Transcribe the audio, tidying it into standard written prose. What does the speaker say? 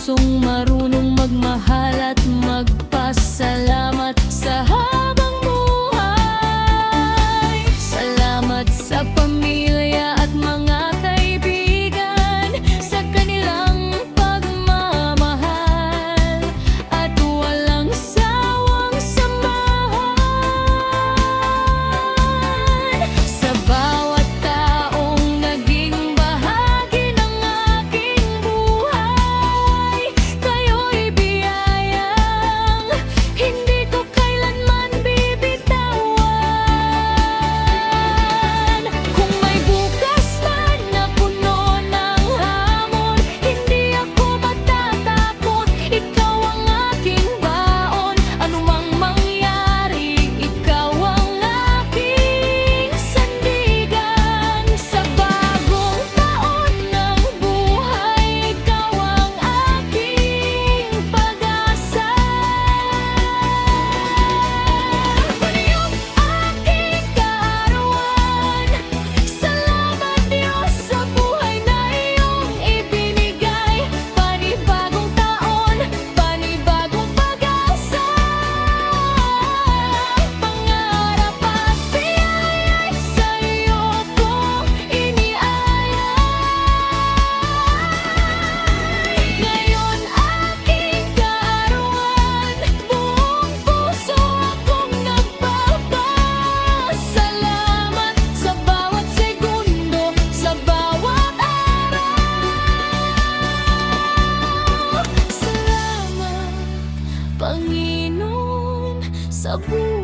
pusong marunong magmahal at magpasalamat sa habang buhay. Salamat sa pamilya at mga kaibigan, sa kanilang pagmamahal at walang sawang samahan. Sa bawat taong naging bahagi ng aking buhay, kayo'y biyayang hindi ko kailanman bibitawan. Kung may bukas man na puno ng hamon, hindi ako matatakot. Ikaw ang aking baon, anumang mangyari, ikaw ang aking sandigan. Sa bagong taon ng buhay, ikaw ang aking pag-asa. Paniyong aking kaarawan, salamat Diyos sa buhay na iyong ibinigay. Panibagong taon, panibagong pag-asa, pangarap at biyaya'y sa iyo ko iniaalay. Ngayon aking kaarawan, buong puso akong nagpapasalamat sa bawat segundo, sa bawat araw. Salamat, Panginoon, sa buhay